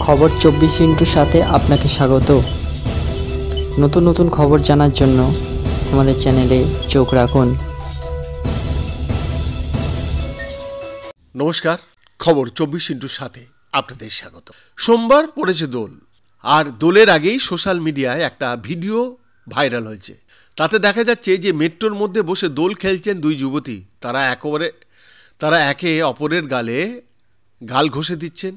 খবর 24 সাথে আপনাকে স্বাগত। নতুন নতুন খবর জানার জন্য আমাদের চ্যানেলে চোখ রাখুন। নমস্কার, খবর 24/7 আপনাদের স্বাগত। সোমবার পড়েছে দোল, আর দোলের আগেই সোশ্যাল মিডিয়ায় একটা ভিডিও ভাইরাল হয়েছে। তাতে দেখা যাচ্ছে যে মেট্রোর মধ্যে বসে দোল খেলছেন দুই যুবতী। তারা একে অপরের গাল ঘষে দিচ্ছেন,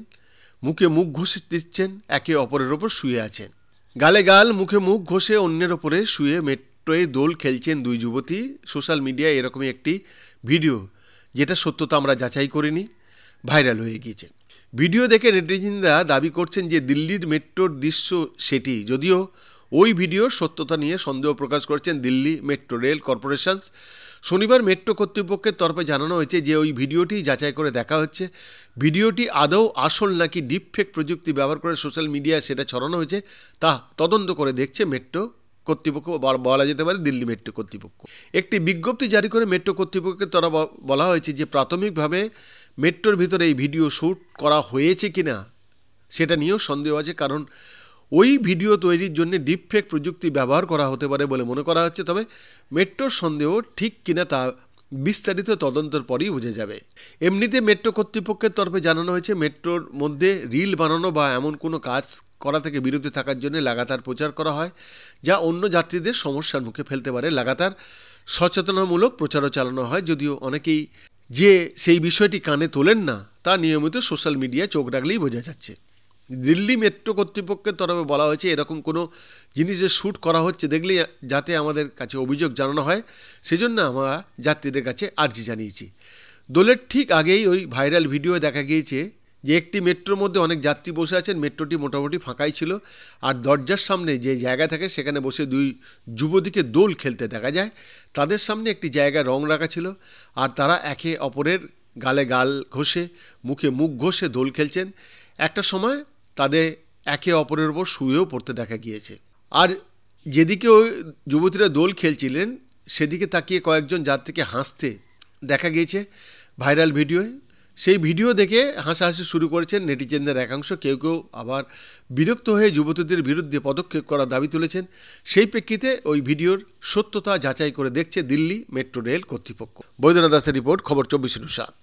মুখে মুখ ঘষে দিচ্ছেন, একে অপরের ওপর শুয়ে আছেন। গালে গাল, মুখে মুখ ঘষে অন্যের ওপরে শুয়ে মেট্রোয় দোল খেলছেন দুই যুবতী। সোশ্যাল মিডিয়ায় এরকমই একটি ভিডিও, যেটা সত্যতা আমরা যাচাই করিনি, ভাইরাল হয়ে গিয়েছে। ভিডিও দেখে নেটিজেনরা দাবি করছেন যে দিল্লির মেট্রোর দৃশ্য সেটি, যদিও ওই ভিডিওর সত্যতা নিয়ে সন্দেহ প্রকাশ করেছেন দিল্লি মেট্রো রেল কর্পোরেশন। শনিবার মেট্রো কর্তৃপক্ষের তরফে জানানো হয়েছে যে ওই ভিডিওটি যাচাই করে দেখা হচ্ছে ভিডিওটি আদৌ আসল নাকি ডিপফেক প্রযুক্তি ব্যবহার করে সোশ্যাল মিডিয়ায় সেটা ছড়ানো হয়েছে তা তদন্ত করে দেখছে মেট্রো কর্তৃপক্ষ, বলা যেতে পারে দিল্লি মেট্রো কর্তৃপক্ষ। একটি বিজ্ঞপ্তি জারি করে মেট্রো কর্তৃপক্ষের তরফে বলা হয়েছে যে প্রাথমিকভাবে মেট্রোর ভিতরে এই ভিডিও শ্যুট করা হয়েছে কিনা সেটা নিয়েও সন্দেহ আছে, কারণ ওই ভিডিও তৈরির জন্য ডিপফেক প্রযুক্তি ব্যবহার করা হতে পারে বলে মনে করা হচ্ছে। তবে মেট্রোর সন্দেহ ঠিক কিনা তা বিস্তারিত তদন্তের পরই বুঝে যাবে। এমনিতে মেট্রো কর্তৃপক্ষের তরফে জানানো হয়েছে মেট্রোর মধ্যে রিল বানানো বা এমন কোনো কাজ করা থেকে বিরত থাকার জন্য লাগাতার প্রচার করা হয়, যা অন্য যাত্রীদের সমস্যার মুখে ফেলতে পারে। লাগাতার সচেতনামূলক প্রচারও চালানো হয়, যদিও অনেকেই যে সেই বিষয়টি কানে তোলেন না তা নিয়মিত সোশ্যাল মিডিয়ায় চোখ রাখলেই বোঝা যাচ্ছে। দিল্লি মেট্রো কর্তৃপক্ষের তরফে বলা হয়েছে এরকম কোনো জিনিসের শ্যুট করা হচ্ছে দেখলে যাতে আমাদের কাছে অভিযোগ জানানো হয়, সেজন্য আমরা যাত্রীদের কাছে আর্জি জানিয়েছি। দোলের ঠিক আগেই ওই ভাইরাল ভিডিও দেখা গিয়েছে যে একটি মেট্রোর মধ্যে অনেক যাত্রী বসে আছেন। মেট্রোটি মোটামুটি ফাঁকাই ছিল, আর দরজার সামনে যে জায়গা থাকে সেখানে বসে দুই যুবতীকে দোল খেলতে দেখা যায়। তাদের সামনে একটি জায়গায় রং রাখা ছিল, আর তারা একে অপরের গালে গাল ঘষে, মুখে মুখ ঘষে দোল খেলছেন। একটা সময় তাদের একে অপরের ওপর শুয়েও পড়তে দেখা গিয়েছে। আর যেদিকে ওই যুবতীরা দোল খেলছিলেন সেদিকে তাকিয়ে কয়েকজন যাত্রীকে হাসতে দেখা গিয়েছে ভাইরাল ভিডিওয়। সেই ভিডিও দেখে হাসাহাসি শুরু করেছেন নেটিজেনদের একাংশ। কেউ কেউ আবার বিরক্ত হয়ে যুবতীদের বিরুদ্ধে পদক্ষেপ করার দাবি তুলেছেন। সেই প্রেক্ষিতে ওই ভিডিওর সত্যতা যাচাই করে দেখছে দিল্লি মেট্রো রেল কর্তৃপক্ষ। বৈদ্যনাথ দাসের রিপোর্ট, খবর 24/7।